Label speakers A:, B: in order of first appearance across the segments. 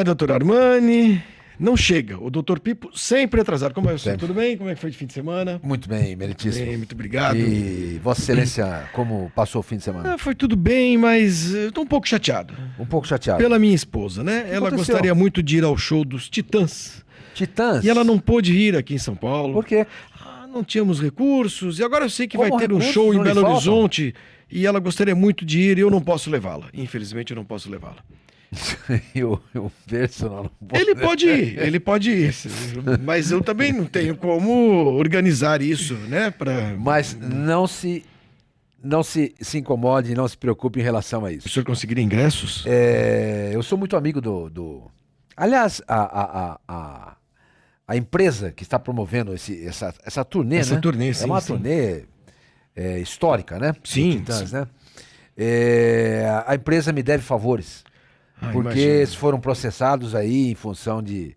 A: Doutor Armani, não chega. O doutor Pipo sempre atrasado. Como é você? Tudo bem? Como é que foi de fim de semana?
B: Muito bem, meritíssimo.
A: Bem, muito obrigado.
B: E Vossa Excelência, como passou o fim de semana?
A: Foi tudo bem, mas eu tô um pouco chateado.
B: Um pouco chateado.
A: Pela minha esposa, né? Ela
B: aconteceu?
A: gostaria muito de ir ao show dos Titãs.
B: Titãs?
A: E ela não pôde ir aqui em São Paulo.
B: Por quê?
A: Não tínhamos recursos. E agora eu sei que
B: Como
A: vai ter um
B: recursos
A: show em
B: não lhe
A: Belo
B: faltam?
A: Horizonte. E ela gostaria muito de ir e eu não posso levá-la. Infelizmente eu não posso levá-la.
B: E o personal não pode.
A: Ele pode ir, mas eu também não tenho como organizar isso, né?
B: Mas não se incomode, não se preocupe em relação a isso.
A: O senhor conseguir ingressos?
B: Eu sou muito amigo do... Aliás, a empresa que está promovendo essa turnê,
A: Essa
B: né?
A: turnê,
B: É
A: sim,
B: uma
A: sim.
B: turnê histórica, né?
A: Sim,
B: Do Titãs,
A: sim.
B: né? A empresa me deve favores. Porque
A: Imagino.
B: eles foram processados aí em função de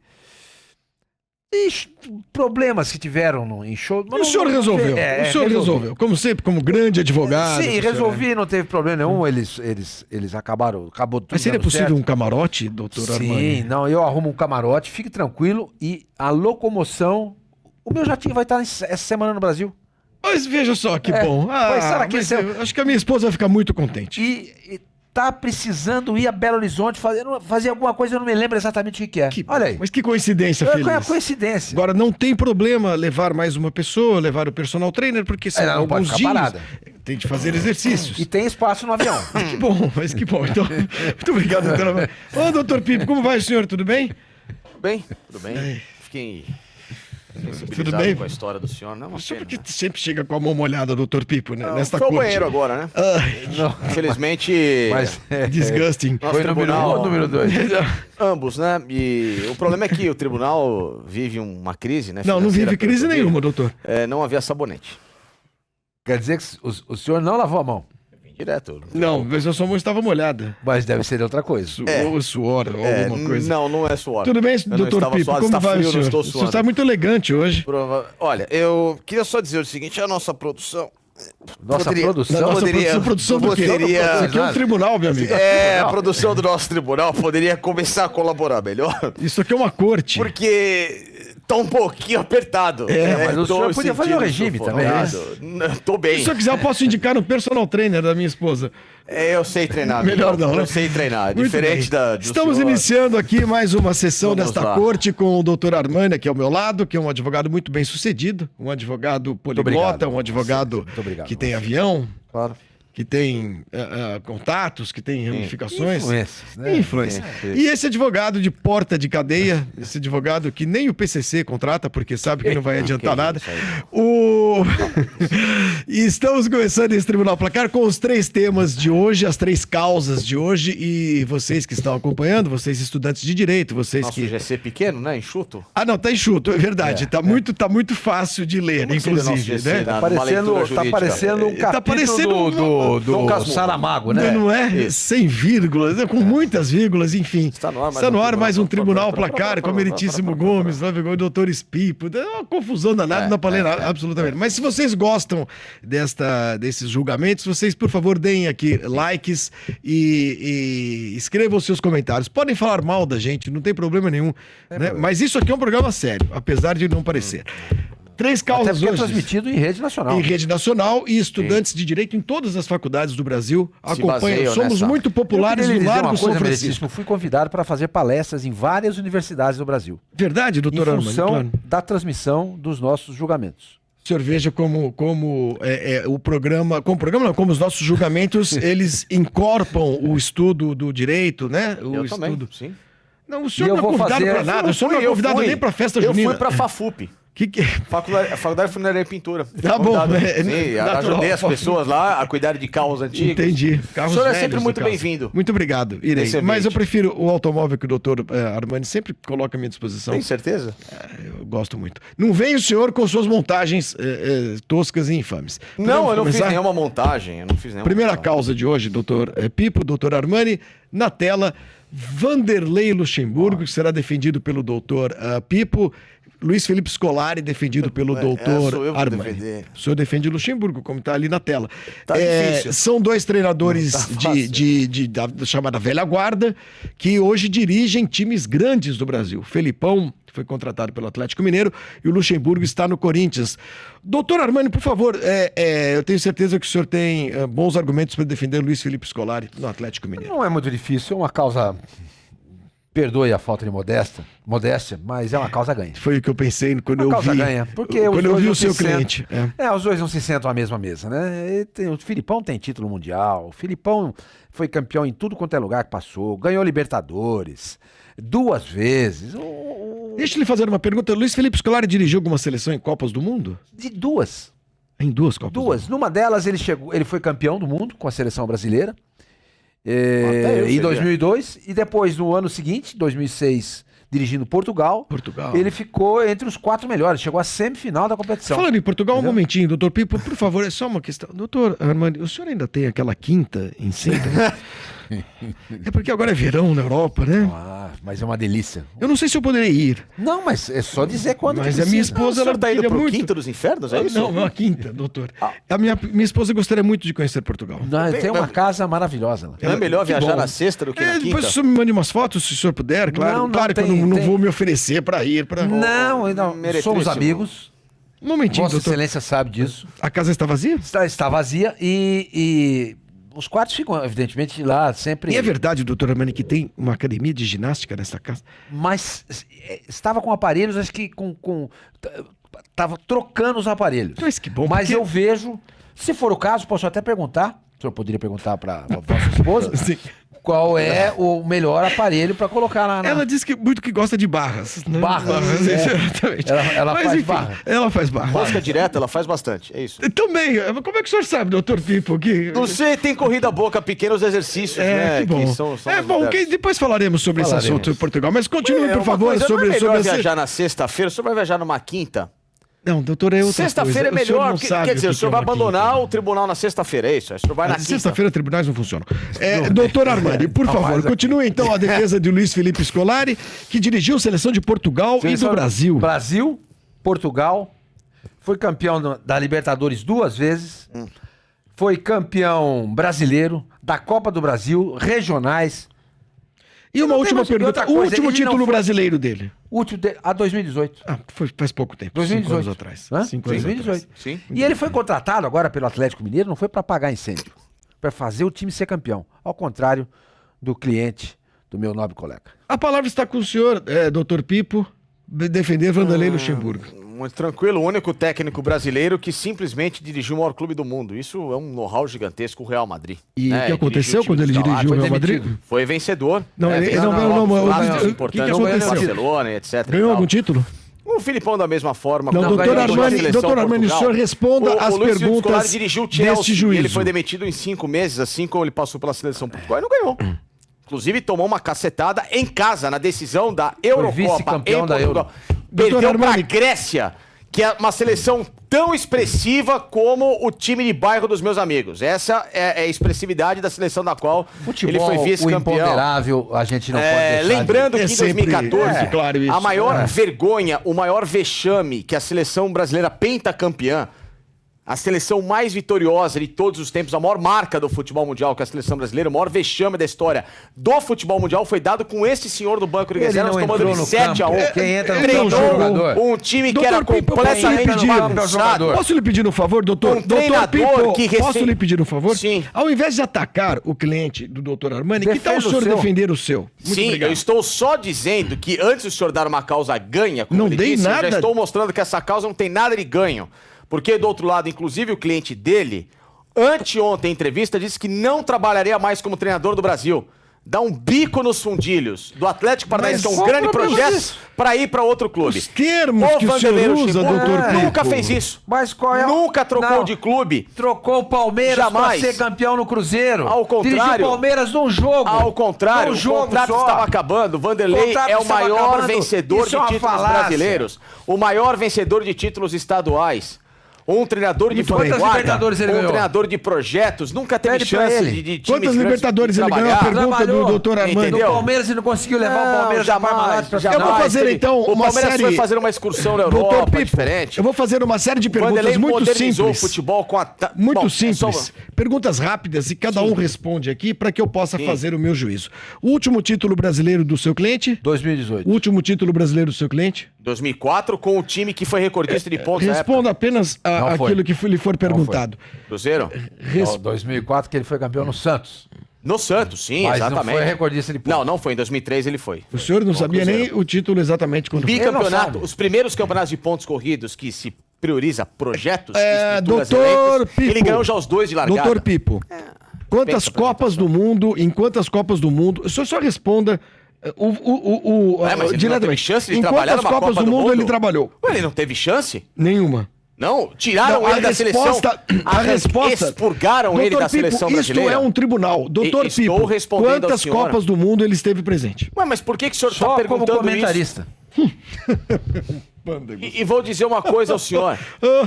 B: problemas que tiveram em show.
A: E o senhor resolveu? O senhor resolveu. Como sempre, como grande advogado.
B: Sim,
A: o senhor
B: resolvi, não teve problema nenhum. Eles acabou tudo.
A: Mas seria
B: dando
A: possível
B: certo.
A: um camarote, doutor
B: Sim,
A: Armani?
B: não, eu arrumo um camarote, fique tranquilo. E a locomoção, o meu jatinho vai estar essa semana no Brasil.
A: Mas veja só que bom.
B: Mas será que
A: mas
B: esse
A: eu acho que a minha esposa vai ficar muito contente.
B: E tá precisando ir a Belo Horizonte fazer alguma coisa, eu não me lembro exatamente o que é. Olha aí.
A: Mas que coincidência feliz.
B: Qual é a coincidência?
A: Agora, não tem problema levar mais uma pessoa, levar o personal trainer, porque são
B: Ela não pode
A: alguns
B: ficar
A: dias.
B: parada.
A: Tem de fazer exercícios.
B: E tem espaço no avião.
A: Que bom, mas que bom. Então, muito obrigado, doutor Armani. Ô, doutor Pipo, como vai, senhor? Tudo bem?
C: Tudo bem. Fiquei
A: Tudo
C: sensibilizado
A: bem?
C: com a história do senhor. Não, é uma
A: Só
C: pena,
A: porque
C: né?
A: sempre chega com a mão molhada, doutor Pipo, né? Nesta
C: Foi ao
A: corte.
C: banheiro agora, né?
A: Ai,
C: Infelizmente,
B: Mas
A: disgusting.
C: nosso
B: foi número
C: tribunal...
B: 1 ou número 2?
C: Ambos, né? E o problema é que o tribunal vive uma crise, né?
A: Não
C: financeira
A: vive
C: pelo
A: crise
C: que eu vi.
A: nenhuma, doutor.
C: Não havia sabonete.
B: Quer dizer que o senhor não lavou a mão.
C: Direto.
A: Não, mas a sua mão estava molhada.
B: Mas deve ser outra coisa.
A: Ou suor, ou alguma coisa.
C: Não é suor.
A: Tudo bem,
C: Eu não
A: doutor
C: estava
A: Pipo?
C: suado,
A: Como
C: está
A: vai
C: frio,
A: o
C: eu não
A: senhor?
C: estou
A: O senhor
C: suando.
A: está muito elegante hoje.
C: Olha, eu queria só dizer o seguinte, a nossa produção...
B: Nossa
C: poderia-
B: produção?
A: Nossa
C: poderia-
A: produção do quê?
C: poderia-
A: Aqui é um tribunal, meu amigo.
C: a produção do nosso tribunal poderia começar a colaborar melhor,
A: Isso aqui é uma corte.
C: porque tá um pouquinho apertado.
B: mas o
C: tô
B: senhor podia fazer um
C: sentindo
B: regime
C: sufocado. Tô bem.
A: Se eu quiser, eu posso indicar um personal trainer da minha esposa.
C: Eu sei treinar.
A: Melhor
C: amigo.
A: não, né?
C: Eu sei treinar.
A: Muito
C: Diferente
A: bem.
C: do
A: Estamos
C: senhor.
A: iniciando aqui mais uma sessão
C: Vamos
A: desta
C: lá.
A: corte com o doutor Armani aqui ao meu lado, que é um advogado muito bem sucedido, um advogado poliglota,
B: obrigado.
A: um advogado
B: Muito obrigado.
A: que tem avião,
B: Claro.
A: que tem contatos, que tem ramificações.
B: Influências, né?
A: Influência.
B: É.
A: E esse advogado de porta de cadeia, esse advogado que nem o PCC contrata, porque sabe que não vai adiantar
C: Que
A: nada.
C: isso aí.
A: E estamos começando esse Tribunal Placar com os 3 temas de hoje, as 3 causas de hoje. E vocês que estão acompanhando, vocês estudantes de direito, vocês
C: Nosso
A: que...
C: GC pequeno, né? Enxuto.
A: Não, tá enxuto, é verdade. Tá muito fácil de ler,
C: Como seria o nosso
A: inclusive,
C: GC,
A: né?
C: né?
B: Tá
C: Numa leitura
B: parecendo
C: jurídica.
B: um
A: Tá
B: capítulo
A: parecendo
B: do
C: Dom Casmurro.
B: Saramago, né?
A: Não é? Sem vírgulas, né? Com muitas vírgulas, enfim.
C: Está no ar mais
A: Está no
C: um
A: ar mais um
C: tribunal.
A: Tribunal Placar com o Meritíssimo Gomes, o doutor Espipo. É uma confusão danada, não dá pra ler nada, absolutamente. Mas se vocês gostam desses julgamentos, vocês, por favor, deem aqui likes e escrevam seus comentários. Podem falar mal da gente, não tem problema nenhum. Né? Mas isso aqui é um programa sério, apesar de não parecer. 3
B: Até
A: causas
B: porque é
A: hoje.
B: transmitido em rede nacional.
A: Em rede nacional e estudantes de direito em todas as faculdades do Brasil acompanham.
C: baseiam
A: Somos
C: nessa.
A: muito populares
B: Eu queria
A: no
B: lhe dizer
A: Largo
B: uma
A: São
B: coisa,
A: Francisco.
B: Meritíssimo. Eu fui convidado para fazer palestras em várias universidades do Brasil.
A: Verdade,
B: Em
A: doutor Armani?
B: função
A: Claro.
B: da transmissão dos nossos julgamentos.
A: O senhor veja como o programa, como os nossos julgamentos, eles incorporam o estudo do direito, né? O
C: Eu
A: estudo.
C: também, sim.
A: Não, o
B: E
A: senhor
B: eu
A: não é
B: vou
A: convidado
B: fazer-
A: para nada, o senhor não é convidado nem para festa
C: Eu
A: junina.
C: fui pra FAFUP.
A: Que...
C: Faculdade de Funerária e Pintura.
A: Tá bom,
C: Convidado.
A: né?
C: Sim,
A: Natural.
C: ajudei as pessoas lá a cuidar de carros antigos.
A: Entendi. Carros
C: O senhor é
A: velhos,
C: sempre
A: no
C: muito
A: caso.
C: bem-vindo.
A: Muito obrigado, irei.
C: Nesse
A: Mas eu
C: ambiente.
A: prefiro o automóvel que o doutor Armani sempre coloca à minha disposição.
C: Tem certeza?
A: Eu gosto muito. Não vem o senhor com suas montagens toscas e infames.
C: Não,
A: Podemos
C: eu não fiz
A: começar?
C: nenhuma montagem. Eu não fiz nenhuma
A: Primeira
C: montagem.
A: causa de hoje, doutor Pipo, doutor Armani, na tela, Vanderlei Luxemburgo, que será defendido pelo doutor Pipo. Luiz Felipe Scolari, defendido pelo doutor
C: sou eu que vou
A: Armani.
C: defender.
A: O senhor defende Luxemburgo, como está ali na tela.
C: Tá difícil.
A: São dois treinadores
C: Não tá fácil.
A: da chamada velha guarda, que hoje dirigem times grandes do Brasil. Felipão, que foi contratado pelo Atlético Mineiro, e o Luxemburgo está no Corinthians. Doutor Armani, por favor, eu tenho certeza que o senhor tem bons argumentos para defender Luiz Felipe Scolari no Atlético Mineiro.
B: Não é muito difícil, é uma causa... Perdoe a falta de modéstia, mas é uma causa ganha.
A: Foi o que eu pensei quando eu
B: causa
A: vi.
B: ganha, porque
A: quando eu
B: os dois
A: vi
B: não
A: o
B: se
A: seu
B: sentam.
A: cliente.
B: Os dois não se sentam à mesma mesa, né? O Filipão tem título mundial, o Filipão foi campeão em tudo quanto é lugar que passou, ganhou Libertadores 2 vezes.
A: Deixa eu lhe fazer uma pergunta. Luiz Felipe Scolari dirigiu alguma seleção em Copas do Mundo?
B: De duas.
A: Em 2 Copas do Mundo?
B: Duas. Numa delas ele foi campeão do mundo com a seleção brasileira.
C: Até eu
B: Em
C: seria.
B: 2002, e depois no ano seguinte, 2006, dirigindo Portugal, ele ficou entre os 4 melhores, chegou à semifinal da competição.
A: Falando em Portugal, um
B: Entendeu?
A: momentinho, doutor Pipo, por favor, é só uma questão. Doutor Armani, o senhor ainda tem aquela quinta em Sintra? É porque agora é verão na Europa, né?
B: Mas é uma delícia.
A: Eu não sei se eu poderei ir.
B: Não, mas é só dizer quando
A: Mas
B: que
A: a minha
B: precisa.
A: esposa,
C: O senhor
A: ela
C: tá indo
A: queria
C: pro
A: muito.
C: Quinto dos Infernos, é isso?
A: Não, a quinta, doutor. A minha esposa gostaria muito de conhecer Portugal.
B: Não, tem uma casa maravilhosa lá.
C: Não é melhor
A: Que
C: viajar
A: bom.
C: na sexta do que na
A: Depois
C: quinta?
A: o senhor me mande umas fotos, se o senhor puder, claro.
B: Não,
A: claro que eu
B: tem-
A: não
B: tem.
A: vou me oferecer para ir.
B: Não,
C: meretríssimo.
B: somos amigos.
A: Um momentinho,
B: Vossa
A: doutor.
B: Excelência sabe disso.
A: A casa está vazia?
B: Está vazia e os quartos ficam, evidentemente, lá sempre.
A: E é verdade, doutor Armani, que tem uma academia de ginástica nessa casa?
B: Mas estava com aparelhos, acho que estava trocando os aparelhos.
A: Mas que bom,
B: Mas
A: porque-
B: eu vejo, se for o caso, posso até perguntar. O senhor poderia perguntar para a vossa esposa
A: Sim.
B: qual é o melhor aparelho para colocar lá na.
A: Ela diz que muito que gosta de barras. Né?
B: Barras, é.
A: exatamente.
B: Ela
A: Mas,
B: faz
A: enfim,
B: barra.
A: Ela faz barra.
C: Rosca direta, ela faz bastante, é isso.
A: Também. Como é que o senhor sabe, doutor Pipo? Que...
C: Não sei, tem corrida boca, pequenos exercícios, né?
A: que bom.
C: são
A: É
C: mais
A: bom,
C: modernos.
A: que depois falaremos sobre esse
B: Falaremos.
A: assunto em Portugal. Mas continue,
C: É
A: por
C: uma
A: favor,
C: coisa,
A: sobre
C: não é melhor
A: esse...
C: viajar na sexta-feira, o senhor vai viajar numa quinta?
A: Não, doutor, é outra
C: Sexta-feira é
A: coisa. O senhor
C: melhor,
A: não sabe
C: quer dizer,
A: que
C: o senhor
A: é
C: vai
A: uma
C: abandonar
A: quinta.
C: o tribunal na sexta-feira, é isso? O senhor vai na
A: Mas
C: quinta.
A: sexta-feira, tribunais não funcionam. Doutor Armani, por favor, continue então a defesa de Luiz Felipe Scolari, que dirigiu a seleção de Portugal e do Brasil.
B: Brasil, Portugal, foi campeão da Libertadores 2 vezes, foi campeão brasileiro, da Copa do Brasil, regionais,
A: E uma
B: não tem
A: última
B: mais
A: pergunta.
B: outra
A: O
B: coisa,
A: último
B: ele
A: título
B: não foi-
A: brasileiro dele?
B: a 2018.
A: Faz pouco tempo.
B: 2018.
A: 5 anos atrás.
B: Hã?
A: 5 anos
B: 2018.
A: atrás.
C: Sim.
B: E ele foi contratado agora pelo Atlético Mineiro, não foi para apagar incêndio, para fazer o time ser campeão, ao contrário do cliente do meu nobre colega.
A: A palavra está com o senhor, doutor Pipo, defender Vanderlei Luxemburgo.
C: Muito tranquilo, o único técnico brasileiro que simplesmente dirigiu o maior clube do mundo. Isso é um know-how gigantesco, o Real Madrid.
A: E
C: né?
A: o que aconteceu
C: Dirigiu
A: quando ele
C: times da
A: dirigiu o
C: Lazio,
A: Real
B: foi
A: Madrid?
B: demitido.
C: Foi vencedor.
A: Não,
C: né?
A: ele-
C: Fez
A: não,
C: jogos
A: mas
C: clássicos
A: o que
C: importantes,
A: aconteceu?
C: Barcelona, etc. e
A: Ganhou
C: tal.
A: algum título?
C: O Filipão da mesma forma.
A: Não,
C: quando
A: doutor
C: ganhou a
A: Armani,
C: seleção
A: doutor Armani, o
C: Portugal.
A: senhor responda às
C: o Luiz Felipe
A: perguntas
C: Scolari dirigiu o Chelsea,
A: deste
C: e
A: juízo.
C: ele foi demitido em 5 meses, assim como ele passou pela seleção Portugal e não ganhou. Inclusive tomou uma cacetada em casa, na decisão da Eurocopa em
B: vice-campeão da
C: Portugal.
A: Doutor
C: Perdeu pra
A: Armani.
C: Grécia, que é uma seleção tão expressiva como o time de bairro dos meus amigos. Essa é a expressividade da seleção da qual
B: Futebol,
C: ele foi
B: o
C: vice-campeão.
B: imponderável, a gente não pode deixar de-
C: Lembrando que
A: É
C: em
A: sempre
C: 2014,
A: claro isso.
C: a maior vergonha, o maior vexame que a seleção brasileira pentacampeã, a seleção mais vitoriosa de todos os tempos, a maior marca do futebol mundial, que é a seleção brasileira, o maior vexame da história do futebol mundial foi dado com esse senhor do banco de
B: Ele
C: reservas,
B: não
C: tomando
B: entrou
C: de
B: no
C: 7-1.
B: campo. Quem entra no
C: Treinou
B: campo é o jogador.
C: um time que
A: Doutor
C: era
A: Pipo, posso lhe
C: completamente
A: pedir?
C: bagunçado.
A: Posso lhe pedir um favor, doutor?
C: Um treinador que recém-
A: Posso lhe pedir um favor?
C: Sim.
A: Ao invés de atacar o cliente do doutor Armani, que tal o
B: Defenda o
A: senhor
B: seu.
A: defender o seu? Muito
C: Sim,
A: obrigado.
C: eu estou só dizendo que antes do senhor dar uma causa ganha, como
A: Não
C: ele
A: dei
C: disse, eu
A: nada.
C: já estou mostrando que essa causa não tem nada de ganho. Porque do outro lado, inclusive o cliente dele, anteontem em entrevista, disse que não trabalharia mais como treinador do Brasil. Dá um bico nos fundilhos do Atlético Paranaense, que é um
B: qual
C: grande
B: o problema
C: projeto,
B: disso?
C: para ir para outro clube.
A: Os termos
C: O
A: que o senhor
C: Vanderlei
A: usa,
C: Luxemburgo
A: doutor
C: nunca
A: Pipo.
C: fez isso.
B: Mas qual é?
C: Nunca trocou
B: Não.
C: de clube.
B: Trocou o Palmeiras
C: Jamais.
B: pra ser campeão no Cruzeiro.
C: Ao contrário.
B: Dirigiu o Palmeiras num jogo.
C: Ao contrário,
B: Num
C: o
B: jogo
C: contrato
B: só.
C: estava acabando. O Vanderlei
B: Contrato
C: é o
B: estava
C: maior
B: acabando.
C: vencedor
B: Isso
C: de
B: é uma
C: títulos
B: falácia.
C: brasileiros. O maior vencedor de títulos estaduais. ou um treinador de
A: Muito bem.
B: Quantas Libertadores ele
C: ou um
B: ganhou?
C: treinador de projetos, nunca teve
B: Pede pra
C: chance
B: ele.
C: de times
A: Quantas
C: grandes
A: Libertadores ele ganhou? A
C: trabalhar.
A: pergunta do
B: Trabalhou.
A: Dr. Armando.
B: No
C: Entendeu?
B: Palmeiras ele não conseguiu levar o Palmeiras da Parmalat pra
A: Eu vou
B: final.
A: fazer, então,
C: o
A: uma
C: Palmeiras
A: série-
C: foi fazer uma excursão na
A: Doutor
C: Europa
A: Pipo,
C: diferente.
A: eu vou fazer uma série de
C: O
A: perguntas
C: Vanderlei
A: muito
C: modernizou
A: simples.
C: o futebol com a...
A: Muito
C: Bom,
A: simples.
C: é só-
A: Perguntas rápidas e cada um responde aqui para que eu possa fazer o meu juízo. O último título brasileiro do seu cliente?
B: 2018.
A: O último título brasileiro do seu cliente?
C: 2004 com o time que foi recordista de pontos na época.
A: Responda apenas
B: Não foi.
A: aquilo que lhe for perguntado.
C: Cruzeiro?
B: Não, 2004 que ele foi campeão no Santos.
C: No Santos, sim,
B: Mas
C: exatamente.
B: não foi recordista de pontos.
C: Não foi. Em 2003 ele foi.
A: O senhor não sabia
C: Cruzeiro.
A: nem o título exatamente quando foi.
B: Ele não
C: Bicampeonato,
B: sabe.
C: os primeiros campeonatos de pontos corridos que se prioriza projetos
A: É,
C: estruturas,
A: doutor
C: elencos,
A: Pipo.
C: ele ganhou já os 2 de largada.
A: Doutor Pipo, quantas
C: pensa,
A: Copas do Mundo, em quantas Copas do Mundo, o senhor só responda
C: Mas ele não teve chance de
A: em
C: trabalhar
A: quantas
C: numa
A: Copas
C: Copa
A: do
C: do
A: mundo
C: Mundo?
A: ele trabalhou?
C: Ué, ele não teve chance?
A: Nenhuma.
C: Não, tiraram
A: Não,
C: ele da seleção.
A: a resposta.
C: Expurgaram ele
A: Doutor
C: da seleção
A: Pipo,
C: brasileira.
A: Isto é um tribunal. Doutor
C: Estou
A: Pipo,
C: respondendo ao
A: quantas
C: senhor.
A: Copas do mundo ele esteve presente?
C: Ué, mas por que o senhor está
B: Só como
C: perguntando
B: comentarista.
C: isso? E vou dizer uma coisa ao senhor.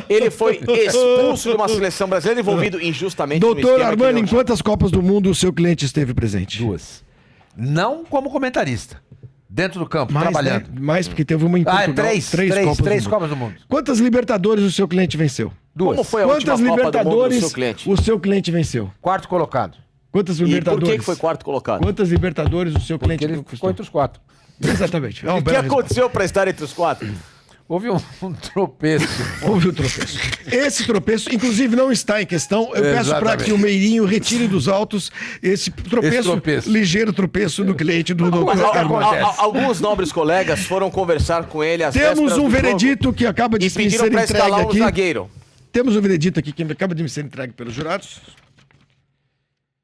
C: Ele foi expulso de uma seleção brasileira envolvido injustamente no
A: Doutor
C: esquema que
A: Armando,
C: deu
A: em
C: já.
A: quantas Copas do Mundo o seu cliente esteve presente?
B: 2. Não como comentarista. Dentro do campo,
A: Mais,
B: trabalhando.
A: né? Mais porque teve uma em
B: Ah,
A: Portugal.
B: é três Copas do Mundo.
A: Quantas Libertadores o seu cliente venceu?
B: 2.
C: Como foi a última
A: Quantas
C: Copa do Mundo do
A: Libertadores
C: seu cliente?
A: o seu cliente venceu?
B: Quarto colocado.
A: Quantas
C: E por
A: Libertadores?
C: que foi quarto colocado?
A: Quantas Libertadores o seu
B: Porque
A: cliente
B: ele ficou
A: conquistou?
B: entre os 4.
A: Exatamente. É uma
C: O que
A: bela resposta.
C: aconteceu para estar entre os 4?
B: Houve um tropeço.
A: Houve o tropeço. Esse tropeço, inclusive, não está em questão. Eu peço para
B: Exatamente.
A: que o Meirinho retire dos autos esse tropeço,
B: tropeço.
A: ligeiro tropeço do cliente do
C: Mas
A: doutor Armando.
C: alguns nobres colegas foram conversar com ele às vésperas
A: Temos um
C: do jogo
A: veredito que acaba de
C: e
A: me
C: pediram
A: ser
C: para
A: entregue
C: escalar um
A: aqui.
C: zagueiro.
A: Temos um veredito aqui que acaba de me ser entregue pelos jurados.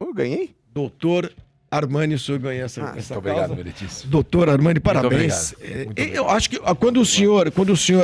C: Eu ganhei?
A: Doutor Armani, o senhor ganha essa
B: Muito
A: causa.
B: obrigado, Meritíssimo.
A: Doutor Armani, parabéns. Eu acho que quando o senhor,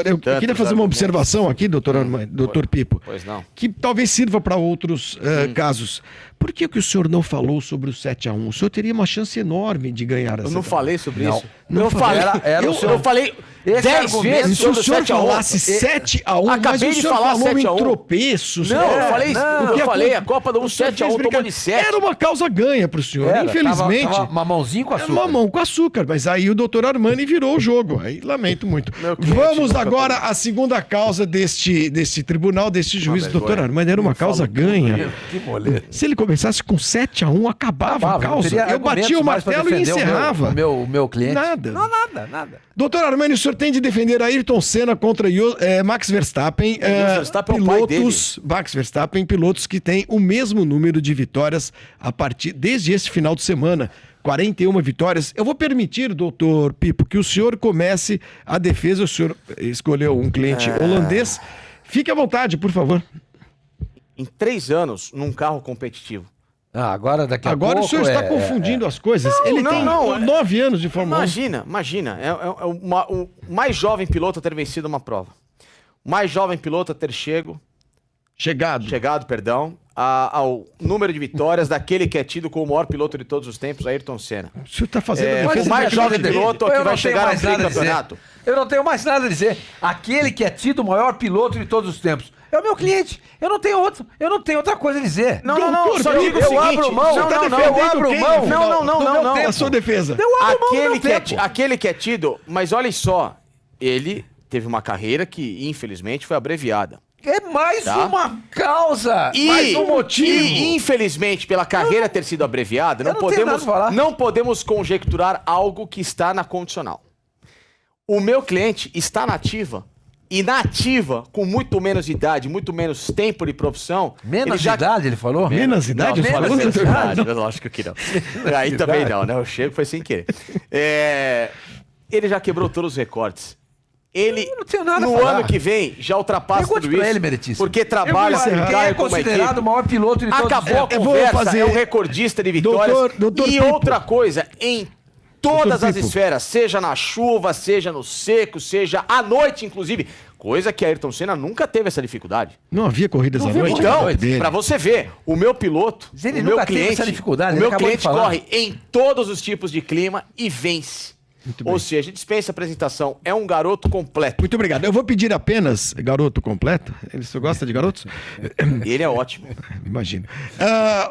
A: eu queria fazer uma observação aqui, doutor Armani, doutor Pipo,
C: Pois não.
A: que talvez sirva para outros casos. Por que o senhor não falou sobre o 7-1? O senhor teria uma chance enorme de ganhar essa.
C: Eu não falei sobre
B: Não.
C: isso.
A: Não
C: eu
A: falei.
C: falei.
B: Era o
C: eu,
B: seu-
C: eu falei
B: Esse
C: 10
B: argumento,
C: vezes
A: Se o
C: sobre o
A: senhor
C: 7 a 1.
A: falasse 7-1, mas
C: Acabei
A: o
C: de
A: senhor
C: falar
A: falou
C: 7 a 1.
A: em tropeços.
C: Não, eu falei,
A: O que
C: eu falei,
A: acon-
C: a Copa do Mundo
A: o senhor
C: 7 a 1
A: fez
C: tomou
A: brincadeira.
C: de 7.
A: Era uma causa ganha pro senhor. Infelizmente.
B: Tava mamãozinho com
A: Era
B: açúcar.
A: mamão com açúcar, mas aí o doutor Armani virou o jogo. Aí lamento muito.
C: Meu cliente
A: Vamos
C: nunca
A: agora à segunda causa deste tribunal, deste juiz.
C: vergonha.
A: Doutor Armani, era uma causa ganha.
B: Que moleza.
A: Se ele começasse com 7-1, acabava a causa. Eu batia o martelo e encerrava.
B: O meu cliente.
A: Nada.
B: Não, nada.
A: Doutor Armani, o senhor tem de defender Ayrton Senna contra Max Verstappen.
C: Verstappen é o pai
A: Max Verstappen, pilotos que têm o mesmo número de vitórias desde esse final de semana. 41 vitórias. Eu vou permitir, doutor Pipo, que o senhor comece a defesa. O senhor escolheu um cliente holandês. Fique à vontade, por favor.
C: Em 3 anos, num carro competitivo.
B: Agora daqui a
A: Agora
B: pouco.
A: o senhor está confundindo as coisas. Ele tem 9 anos de Fórmula 1.
C: Imagina. É o mais jovem piloto a ter vencido uma prova. O mais jovem piloto a ter chegado, ao número de vitórias daquele que é tido como o maior piloto de todos os tempos, Ayrton Senna.
A: O senhor está fazendo a defesa
C: o mais
A: da
C: jovem
A: gente.
C: piloto que vai chegar ao tricampeonato.
B: Eu não tenho mais nada a dizer. Aquele que é tido o maior piloto de todos os tempos. É o meu cliente. Eu não tenho outra coisa a dizer.
C: Não,
A: Doutor,
C: só digo o
B: eu
C: seguinte.
B: abro mão.
A: Você tá
B: eu
A: defendendo
B: abro
A: quem,
B: mão.
A: afinal?
C: Não.
A: A sua defesa.
B: Eu abro mão do meu tempo.
C: Aquele que é tido, mas olha só, ele teve uma carreira que, infelizmente, foi abreviada.
B: É mais
C: Tá.
B: uma causa. mais um motivo.
C: E, infelizmente, pela carreira ter sido abreviada,
B: eu não tenho nada a falar.
C: não podemos conjecturar algo que está na condicional. O meu cliente está na ativa, e na ativa, com muito menos idade, muito menos tempo de profissão...
B: Menos idade, ele falou?
A: Menos idade?
C: Não,
A: ele falou?
C: menos idade, lógico que não. Aí também não, né? O chego foi sem querer. Ele já quebrou todos os recordes. Ele,
B: Eu não tenho nada a
C: no
B: falar.
C: ano que vem, já ultrapassa
B: Pergunte
C: tudo
B: pra
C: isso.
B: ele, Meritíssimo.
C: Porque trabalha com
B: Quem
C: um
B: é
C: carro como
B: considerado
C: equipe.
B: o maior piloto de todos os
C: Acabou a
B: tempos?
A: Eu vou
C: conversa,
A: fazer-
C: é um recordista de vitórias.
A: Doutor
C: e
A: Pipo.
C: outra coisa, em todas
A: Doutor
C: as
A: Pipo.
C: esferas, seja na chuva, seja no seco, seja à noite, inclusive. Coisa que Ayrton Senna nunca teve essa dificuldade.
A: Não havia corridas à
B: havia
A: noite?
B: corrida à
C: Então,
B: noite
A: dele.
C: pra você ver, o meu piloto,
B: Mas ele
C: o meu
B: nunca teve
C: cliente,
B: essa dificuldade,
C: o
B: ele
C: meu
B: acabou de
C: cliente
B: falar.
C: corre em todos os tipos de clima e vence.
A: Muito bem.
C: Ou seja, dispensa apresentação. É um garoto completo.
A: Muito obrigado. Eu vou pedir apenas garoto completo. Você gosta de garotos?
C: Ele é ótimo.
A: Imagino.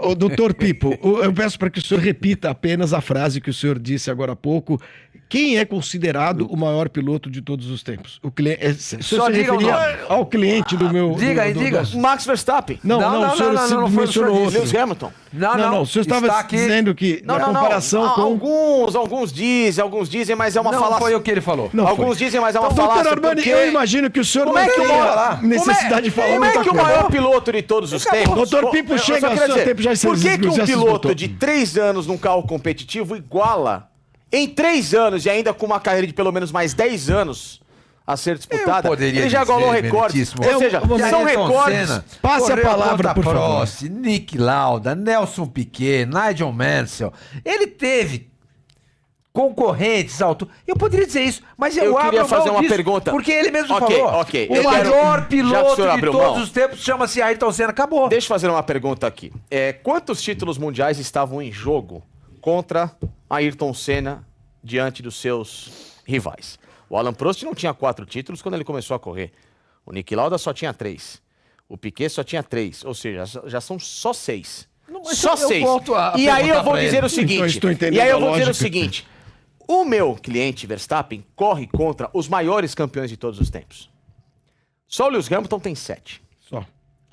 A: O doutor Pipo, eu peço para que o senhor repita apenas a frase que o senhor disse agora há pouco. Quem é considerado o maior piloto de todos os tempos? O cliente. O senhor
B: Só
A: se
B: diga o
A: referia
B: nome.
A: ao cliente do meu.
B: Diga aí, diga.
C: Max Verstappen.
A: Não, o senhor
B: não,
A: se
B: não foi o
A: mencionou
B: senhor
A: outro.
C: Lewis Hamilton.
A: Não, o senhor estava
B: está aqui.
A: dizendo que na comparação com.
C: Alguns dizem, mas é uma
B: Não
C: falácia.
B: foi o que ele falou.
A: Não
C: Alguns
A: foi.
C: dizem, mas é uma
A: Então, doutor
C: falácia.
A: Armani,
C: porque-
A: eu imagino que o senhor
C: Como é
A: não
C: que o
A: tenha
C: maior-
A: necessidade de falar
C: Como é
A: muita
C: que o
A: coisa.
C: maior piloto de todos os tempos...
A: Doutor Pipo
C: Eu só
A: chega,
C: queria
A: seu
C: dizer,
A: tempo já se
C: por que
A: esgotou.
C: um piloto de 3 anos num carro competitivo iguala, em 3 anos e ainda com uma carreira de pelo menos mais 10 anos a ser disputada,
B: Eu poderia
C: ele já
B: dizer,
C: igualou recordes.
B: meritíssimo.
C: Ou seja, são
B: Ayrton
C: recordes...
B: Senna,
A: Passe a
B: correu
A: palavra,
B: contra
A: por favor.
B: Prost, Nick Lauda, Nelson Piquet, Nigel Mansell. Ele teve concorrentes alto. Eu poderia dizer isso, mas eu abro
C: queria
B: mão
C: fazer uma
B: disso,
C: pergunta.
B: porque ele mesmo
C: Ok,
B: falou.
C: ok.
B: O
C: Eu
B: maior
C: quero- já que o
B: piloto
C: senhor
B: de
C: abriu
B: todos
C: mão.
B: os tempos chama-se Ayrton Senna. Acabou.
C: Deixa eu fazer uma pergunta aqui. Quantos títulos mundiais estavam em jogo contra Ayrton Senna diante dos seus rivais? O Alain Prost não tinha 4 títulos quando ele começou a correr. O Niki Lauda só tinha 3. O Piquet só tinha 3. Ou seja, já são só 6.
B: mas
C: Só
B: eu
C: 6.
B: volto a
C: E aí
B: perguntar
C: eu vou
B: pra
C: dizer
B: ele.
C: o seguinte.
A: Então, estou entendendo
C: E aí eu
A: a
C: vou dizer o
A: lógica.
C: seguinte. O meu cliente Verstappen corre contra os maiores campeões de todos os tempos. Só o Lewis Hamilton tem 7.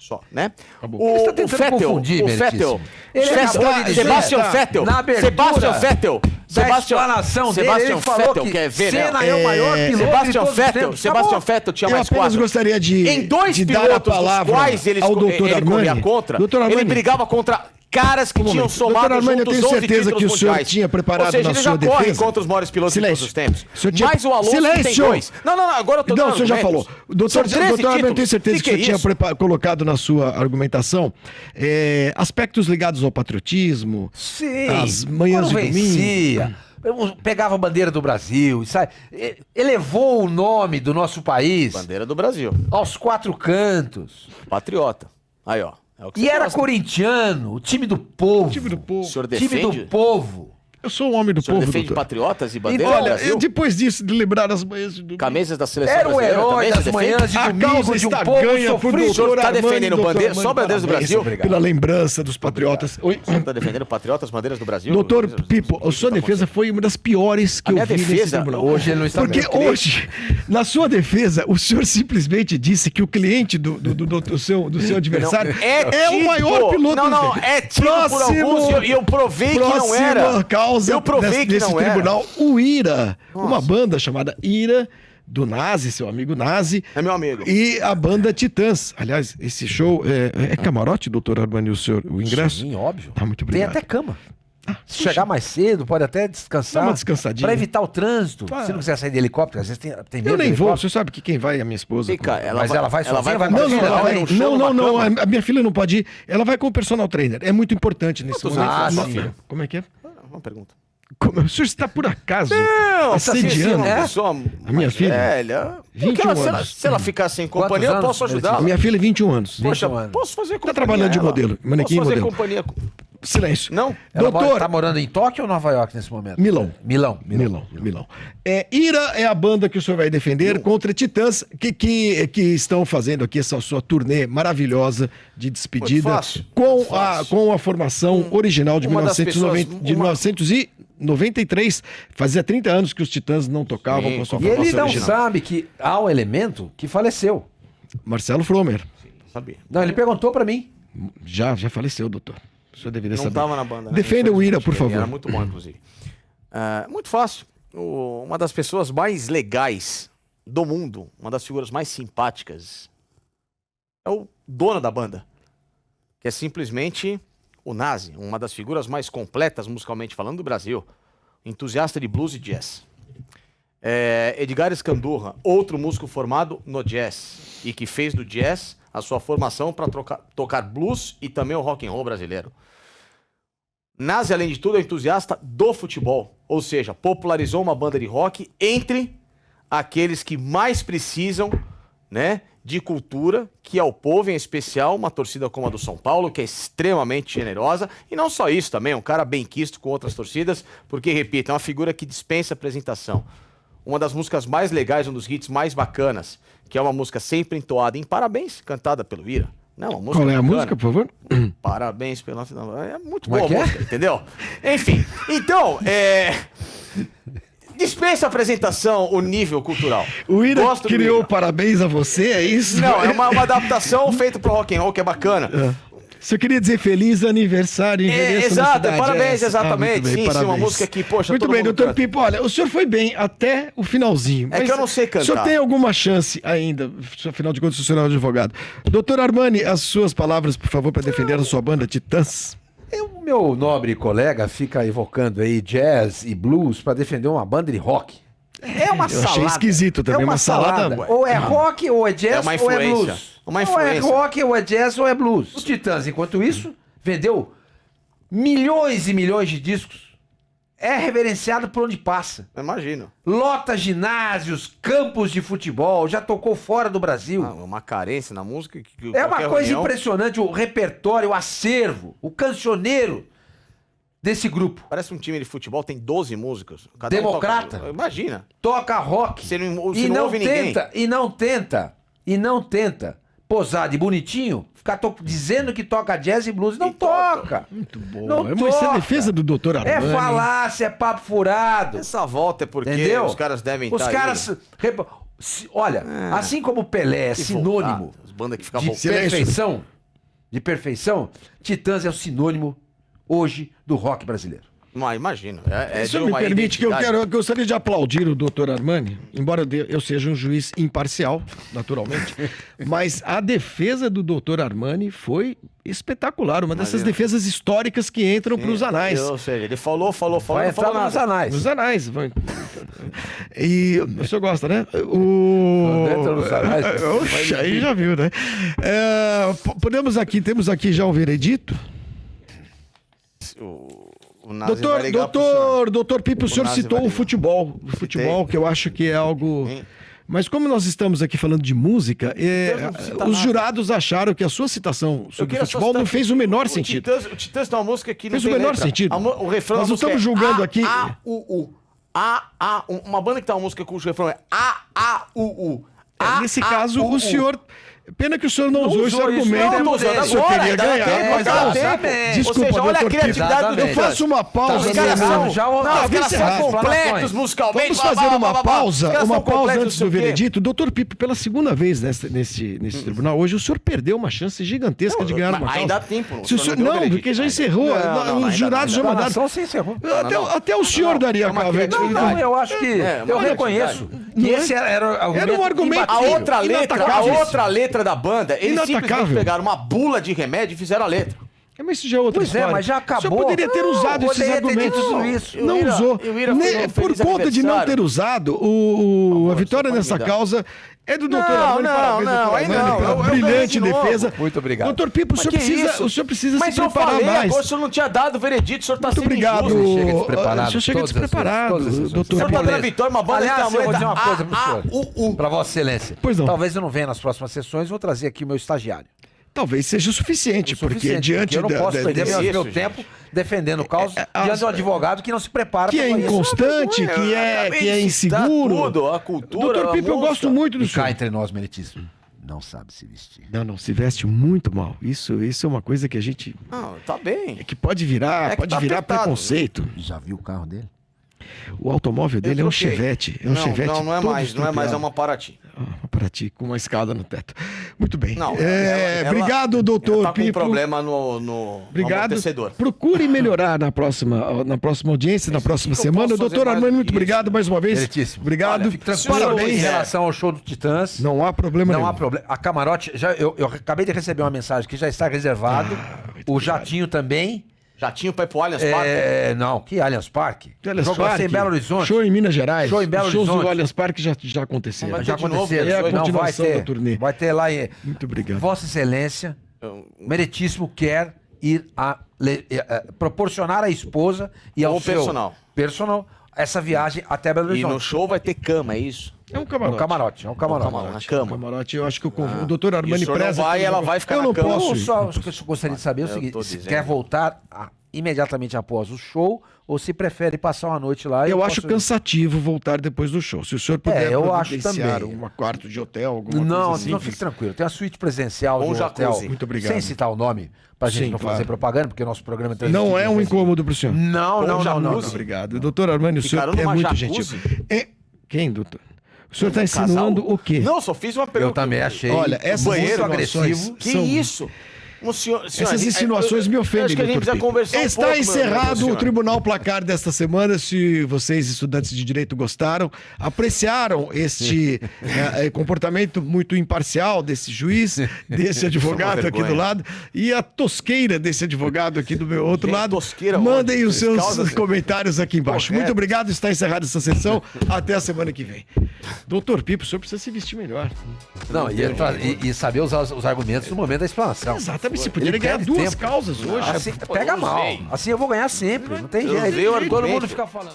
C: Só, né?
A: Acabou.
B: Ele está tentando confundir, meritíssimo. Ele acabou de dizer,
C: Sebastian Vettel,
B: na abertura
C: Sebastian Vettel,
B: da explanação dele, ele falou
C: Vettel,
B: que
C: quer ver,
B: Senna
C: né?
B: é o maior piloto de
C: Sebastian
B: todos os
C: Vettel,
B: tempos.
C: Sebastian
B: Acabou.
C: Vettel tinha
A: Eu
C: mais
A: apenas
C: 4.
A: gostaria de,
C: Em 2
A: de dar a
C: pilotos dos
A: palavra
C: quais ele
A: ao doutor
C: corria
A: Armani.
C: contra,
A: Doutor
C: ele
A: Armani,
C: brigava contra caras que tinham
A: Doutor
C: somado
A: Armani, eu
C: juntos
A: tenho
C: 11
A: certeza
C: títulos
A: que o senhor
C: mundiais.
A: tinha preparado
C: Ou seja,
A: na
C: ele
A: sua
C: já corre
A: defesa.
C: contra os maiores pilotos de todos os tempos.
A: O senhor tinha-
C: Mas o Alonso tem
A: Silêncio!
C: 2. Não, agora eu tô
A: Não,
C: dando
A: o senhor já
C: argumentos.
A: falou. Doutor
C: São 13
A: Armani, eu tenho
C: títulos.
A: certeza que o senhor tinha
C: isso?
A: colocado na sua argumentação aspectos ligados ao patriotismo,
B: Sim.
A: as manhãs
B: Quando
A: de domingo.
B: vencia, pegava a bandeira do Brasil, sabe? Elevou o nome do nosso país
C: Bandeira do Brasil.
B: aos 4 cantos.
C: Patriota. Aí, ó. É o que
B: E
C: você
B: era
C: gosta.
B: corintiano, o time do povo.
A: Time do
C: O
A: povo.
C: senhor
B: Time
C: defende?
B: do povo.
A: Eu sou um homem do
C: O senhor
A: povo,
C: defende
A: doutor.
C: patriotas e bandeiras do
A: Olha,
C: Brasil?
A: depois disso, de lembrar as manhãs de domingo.
C: Camisas da seleção
B: Era o
C: brasileira
B: herói
C: também,
B: das
C: você defende?
B: manhãs de
A: A
B: domingo
A: causa
B: de um
A: está
B: povo
A: ganha por
B: sofrido.
C: O senhor
A: doutor
C: tá
A: Armani,
C: defendendo
A: doutor
C: bandeira-
A: Armani,
C: só bandeiras do
A: parabéns,
C: Brasil?
B: Obrigado.
A: Pela lembrança dos patriotas. Oi.
C: O senhor tá defendendo patriotas, bandeiras do Brasil?
A: Doutor Pipo, a sua
C: Tá
A: defesa foi uma das piores que
C: A
A: eu
C: minha
A: vi nesse
C: defesa,
A: tribunal.
B: hoje ele não está
A: Porque
B: bem.
A: hoje, na sua defesa, o senhor simplesmente disse que o cliente do seu adversário é o maior piloto
C: Não, é tido por alguns e eu provei que não era.
A: Próxima causa
C: Eu provei que
A: desse
C: não era.
A: tribunal, o IRA,
C: Nossa.
A: uma banda chamada IRA, do Nazi, seu amigo Nazi.
C: É meu amigo.
A: E a banda Titãs. Aliás, esse show é camarote, doutor Armani, o ingresso?
B: Sim, óbvio.
A: Tá, muito
B: Tem
A: obrigado.
B: até cama. Se chegar mais cedo, pode até descansar.
A: Dá uma descansadinha.
B: Pra evitar o trânsito.
A: Ah.
B: Se não quiser sair de helicóptero, às vezes tem medo
A: Eu
B: de
A: nem vou,
B: helicópero.
A: você sabe que quem vai é a minha esposa.
C: Fica,
B: Mas ela vai sozinha, vai
C: com
B: com
A: Não,
B: a
A: não,
B: filha,
A: ela vai,
B: vai
C: no chão,
A: não,
C: numa cama?
A: a minha filha não pode ir. Ela vai com o personal trainer. É muito importante nesse
C: Quantos
A: momento.
C: anos
B: tem
A: Uma
B: sua
A: filha.
B: filha?
A: Como é que é?
C: Uma pergunta.
A: O senhor está por acaso
C: Não,
A: assediando
C: uma pessoa
A: a minha filha?
C: velha.
A: 21
C: Porque ela,
A: anos.
C: se ela ficar sem companhia,
B: Quantos
C: eu posso
B: anos,
C: ajudá-la.
A: A minha filha é 21 anos.
C: Poxa,
B: 21 anos.
C: posso fazer companhia.
A: trabalhando de
C: a ela.
A: modelo, manequim
C: Posso fazer
A: modelo.
C: companhia.
A: Silêncio.
C: Não?
B: Ela
A: Doutor,
B: tá morando em Tóquio ou Nova York nesse momento?
A: Milão.
B: Milão.
A: Milão. IRA é a banda que o senhor vai defender contra Titãs, que estão fazendo aqui essa sua turnê maravilhosa de despedida
C: Muito fácil.
A: com a formação original de
C: Uma das
A: 1993. Fazia 30 anos que os Titãs não tocavam
C: Sim,
A: com a sua
B: E ele
A: formação
B: não
A: original.
B: sabe que há um elemento que faleceu.
A: Marcelo Fromer.
C: Sabia.
B: Não, ele perguntou pra mim.
A: Já faleceu, doutor. O senhor deveria
C: Não
A: saber.
C: estava na banda. Né?
A: Defenda o IRA, por
C: Ele
A: favor.
C: Era muito bom, inclusive. Muito fácil. Uma das pessoas mais legais do mundo, uma das figuras mais simpáticas, é o dono da banda, que é simplesmente o Nazi, uma das figuras mais completas, musicalmente falando, do Brasil. Entusiasta de blues e jazz. Edgar Escandurra, outro músico formado no jazz e que fez do jazz a sua formação para tocar blues e também o rock and roll brasileiro. Nazi, além de tudo, é entusiasta do futebol, ou seja, popularizou uma banda de rock entre aqueles que mais precisam, né, de cultura, que é o povo, em especial uma torcida como a do São Paulo, que é extremamente generosa, e não só isso também, um cara bem quisto com outras torcidas, porque, repito, é uma figura que dispensa apresentação. Uma das músicas mais legais, um dos hits mais bacanas, que é uma música sempre entoada em Parabéns, cantada pelo Ira. Não, uma música
A: Qual é a
C: bacana.
A: música, por favor?
C: Parabéns pela... É muito
B: Como é
C: boa
B: que
C: a
B: é?
C: música, entendeu? Enfim, então, dispensa a apresentação, o nível cultural.
A: O Ira
C: Gosto do
A: criou
C: Ira.
A: parabéns a você, é isso?
C: Não, é uma adaptação feita pro rock and roll, que é bacana.
A: Só queria dizer feliz aniversário, envelheça na
C: Exato,
A: cidade.
C: parabéns,
A: É.
C: exatamente.
A: Muito bem,
C: Sim,
A: parabéns.
C: uma música que, poxa,
A: Muito
C: todo
A: bem,
C: mundo
A: doutor
C: canta.
A: Pipo, olha, o senhor foi bem até o finalzinho.
C: É que eu não sei cantar.
A: O senhor tem alguma chance ainda, afinal de contas, o senhor é um advogado. Doutor Armani, as suas palavras, por favor, para defender a sua banda Titãs.
B: O meu nobre colega fica evocando aí jazz e blues para defender uma banda de rock.
C: É uma
A: Eu
C: salada.
A: achei esquisito também,
B: é uma salada.
A: ué.
B: Ou é rock, ou é jazz,
C: É uma
B: ou é
C: influência.
B: blues.
C: Uma
B: Ou é
C: influência.
B: rock, ou é jazz, ou é blues. Os Titãs, enquanto isso, vendeu milhões e milhões de discos. É reverenciado por onde passa.
C: Imagino.
B: Lota ginásios, campos de futebol, já tocou fora do Brasil.
C: Uma carência na música. Que
B: É uma
C: qualquer
B: coisa
C: reunião-
B: impressionante o repertório, o acervo, o cancioneiro desse grupo.
C: Parece um time de futebol, tem 12 músicas. Cada um
B: Democrata.
C: toca- Imagina.
B: Toca rock.
C: Você não
B: e não
C: ouve ninguém.
B: tenta, e não tenta posar de bonitinho, ficar dizendo que toca jazz e blues. Não
C: E toca.
B: toca.
A: Muito bom.
B: Não
A: É uma
B: toca.
A: defesa do doutor
B: É
A: Armani.
B: falácia, é papo furado.
C: Essa volta é porque
B: Entendeu?
C: os caras devem
B: Os
C: estar
B: caras. Olha, assim como Pelé é sinônimo
C: As bandas que ficam
B: de
C: voltando.
B: perfeição, Titãs é o sinônimo hoje do rock brasileiro.
C: Mas imagino. É
A: Se
C: de
A: me
C: uma
A: permite, que eu
C: identidade.
A: gostaria de aplaudir o doutor Armani, embora eu seja um juiz imparcial, naturalmente, mas a defesa do doutor Armani foi espetacular, uma dessas
C: Imagina.
A: defesas históricas que entram para os anais.
C: Ou seja, ele falou,
B: Vai
C: não
B: entrar
C: falou
B: nos
C: nada.
B: anais.
A: Nos anais. E o senhor gosta, né? O...
B: Entra nos anais.
A: Oxe, aí já viu, né? Temos aqui já o veredito.
C: O Nazi vai ligar pro senhor.
A: Doutor Pipo, o senhor
C: Nazi
A: citou
C: vai
A: o
C: ligar.
A: futebol. O futebol, que eu acho que é algo...
C: Sim.
A: Mas como nós estamos aqui falando de música,
C: Deus não cita
A: os
C: nada.
A: jurados acharam que a sua citação
C: Eu
A: sobre
C: queria
A: futebol
C: só
A: não
C: citar
A: fez
C: que
A: o menor sentido.
C: O Titãs tem uma música que não
A: Fez o
C: tem
A: menor
C: letra.
A: sentido.
C: O refrão
A: Nós
C: da
A: não
C: música
A: estamos julgando aqui.
C: Uma banda que tem uma música cujo refrão é
A: Nesse caso, o senhor... Pena que o senhor não usou esse
B: usou isso.
A: argumento.
B: Não, tô
A: porque
B: usando
A: o senhor
C: agora,
A: queria
C: ainda dá
A: ganhar.
C: tempo,
A: mas
C: ainda dá
A: não,
B: tempo.
A: Desculpa,
C: Ou seja, olha a
A: doutor Pipo.
C: criatividade do
A: Eu
C: Titãs.
A: faço uma pausa.
C: Os
A: meu
C: caras
A: irmão.
C: são,
B: já-
C: não,
B: já
C: os caras
A: encerrar.
C: são completos
B: Explanações.
C: musicalmente.
A: Vamos fazer uma pausa,
C: Os caras são completos,
A: antes
C: não
A: do
C: sei o quê.
A: veredito. Doutor Pipo, pela segunda vez nesse tribunal hoje, o senhor perdeu uma chance gigantesca de ganhar
C: mas
A: uma causa.
C: ainda há tempo,
A: Se o
C: o senhor
A: senhor,
C: não deu
A: não,
C: veredito
A: porque já
C: ainda.
A: encerrou.
C: Não,
A: Os
C: ainda
A: jurados já
C: não.
A: mandaram.
B: Explanação se encerrou.
A: Até o senhor daria
C: uma
A: causa.
C: criatividade.
B: Não, eu acho que.
C: uma
B: eu reconheço que
A: Não é?
B: esse era
A: Era um argumento
C: A
B: imbatível.
C: outra letra,
A: Inatacável.
C: da banda, eles
A: Inatacável.
C: simplesmente pegaram uma bula de remédio e fizeram a letra.
A: Mas isso já é outra
B: Pois é,
A: história.
B: mas já
A: O senhor
B: acabou.
A: poderia ter
B: Não,
A: usado esses
B: poderia ter
A: argumentos.
B: dito tudo isso.
A: Não
C: E o Ira-
A: usou.
C: e o Ira
A: Ne-
C: falou
A: por
C: feliz
A: conta de não
C: aniversário.
A: ter usado, a vitória
C: pode
A: nessa
C: me dar.
A: causa é do doutor
C: Não,
A: Armani.
C: não,
A: Parabéns,
C: não,
A: doutor
C: aí
A: Armani,
C: não.
A: pela
C: Eu ganhei
A: brilhante
C: de novo.
A: defesa.
B: Muito obrigado.
A: Doutor Pipo,
C: Mas que isso?
A: o senhor precisa
C: Mas
A: se
C: eu
A: preparar
C: falei
A: mais.
C: agora, o senhor não tinha dado o veredito, o senhor tá
A: Muito
C: sendo
A: obrigado.
C: injusto.
B: chega despreparado.
A: O senhor chega
B: Todas as
A: despreparado,
B: vezes, todas as vezes.
A: doutor
C: Você tá
A: Pipo.
C: dando a vitória, uma banda
B: Aliás,
C: que
B: eu
C: tem
B: vou
C: a
B: dizer uma coisa pro senhor. Para Vossa Excelência.
A: Pois não.
B: Talvez eu não venha nas próximas sessões, vou trazer aqui o meu estagiário.
A: Talvez seja o suficiente, porque
B: Suficiente,
A: diante
B: eu não posso perder
C: desse-
B: meu
C: Isso,
B: tempo defendendo causa
A: as-
B: diante de um advogado que não se prepara
A: que é
B: pra isso.
A: inconstante, que é inseguro.
C: Tudo, a cultura,
A: Doutor
C: a
A: Pipo, eu
C: música.
A: gosto muito do
B: E cá
A: senhor.
B: entre nós, meritíssimo, não sabe se vestir.
A: Não, se veste muito mal. Isso é uma coisa que a gente...
C: Não, tá bem.
A: que pode virar,
C: É que tá apertado.
A: preconceito.
B: Já viu o carro dele?
A: O automóvel dele é um
C: troquei.
A: Chevette. É um
C: Não,
A: Chevette
C: não é
A: todo
C: mais, não é mais, é
A: estrupiado.
C: uma Paraty.
A: Para ti, com uma escada no teto. Muito bem.
C: Não,
A: obrigado, doutor
C: ela tá com um
A: Pipo.
C: problema no
A: Obrigado.
C: amortecedor.
A: Procure melhorar na próxima audiência, na próxima
C: que eu
A: semana.
C: posso fazer
A: Doutor
C: mais
A: Armani,
C: do
A: muito
C: que
A: obrigado mais uma vez.
B: Meritíssimo.
A: Obrigado.
C: Olha, fique tranquilo.
A: Parabéns.
B: Em relação ao show do Titãs,
A: Não há problema
B: não
A: nenhum.
B: há problema. A camarote, eu acabei de receber uma mensagem que já está reservado. O Jatinho também.
C: Já tinha o Pepo Allianz Parque.
B: Não, que Allianz Parque.
A: Allianz
B: Jogo vai ser em
A: Parque,
B: Belo Horizonte.
A: Show em Minas Gerais.
B: Show em Belo
A: Os shows
B: Horizonte.
A: do Allianz Parque já aconteceram.
C: Vai
B: Já
C: ter de novo,
B: aconteceu.
A: é a
B: Não, vai
A: continuação
B: ter.
A: da turnê.
B: Vai ter lá em...
A: Muito obrigado.
B: Vossa Excelência, meritíssimo, quer ir proporcionar à esposa e ao
C: Ou
B: seu
C: personal.
B: personal essa viagem até Belo
C: E
B: Horizonte.
C: no show vai ter cama, é isso?
A: É um
B: É
A: camarote.
B: um camarote, é um camarote.
C: Na cama.
A: Camarote, eu acho que o doutor
C: E o
A: Armani
C: senhor não
A: preza...
C: vai,
A: pelo
C: ela
A: negócio.
C: vai ficar
A: Eu
C: na
A: não
C: cama.
A: posso.
B: Eu
A: ir.
B: só gostaria de saber o
C: Eu
B: seguinte,
C: tô
B: se
C: dizendo.
B: quer voltar imediatamente após o show ou se prefere passar uma noite lá.
A: Eu
B: e
A: acho
B: posso-
A: cansativo voltar depois do show. Se o senhor puder
B: eu acho
A: providenciar
B: também.
A: um quarto de hotel, alguma
B: Não,
A: coisa assim.
B: não, fique tranquilo. Tem a suíte presencial
C: Um
B: do hotel.
C: jacuzzi.
A: Muito obrigado.
B: Sem citar o nome, pra gente
A: Sim,
B: não
A: claro.
B: fazer propaganda, porque o nosso programa tem
A: Não é um incômodo pro senhor.
B: Não, não, não, não.
C: jacuzzi.
A: Obrigado. Doutor Armani, o senhor
C: Ficaram
A: é
C: numa
A: muito
C: jacuzzi?
A: gentil. Quem, doutor? O senhor está
C: Casal?
A: insinuando o quê?
C: Não, só fiz uma pergunta.
B: Eu também achei
A: Olha, essas
B: muito
A: insinuações
B: agressivo.
C: Que
A: são-
C: isso?
A: Essas insinuações me ofendem,
C: Acho que a gente
A: doutor
C: precisa
A: Pipo.
C: conversar um
A: Está
C: pouco, meu
A: encerrado o
C: senhor.
A: Tribunal Placar desta semana. Se vocês, estudantes de Direito, gostaram, apreciaram este comportamento muito imparcial desse juiz, desse advogado aqui do
C: vergonha.
A: lado, e a tosqueira desse advogado aqui do meu outro
C: Gente,
A: lado.
C: tosqueira
A: Mandem
C: onde?
A: os seus
C: Causa-
A: comentários aqui embaixo.
C: Correto.
A: Muito obrigado, está encerrada essa sessão. Até a semana que vem. Doutor Pipo, o senhor precisa se vestir melhor.
B: Não, e saber usar os argumentos no momento da explanação.
A: Exatamente, você poderia
B: Ele
A: ganhar
B: perde
A: duas
B: tempo.
A: causas hoje.
B: Assim, pega mal. Assim eu vou ganhar sempre. Não tem
C: Eu
B: jeito.
C: usei o
B: Todo
C: argumento.
B: mundo fica falando.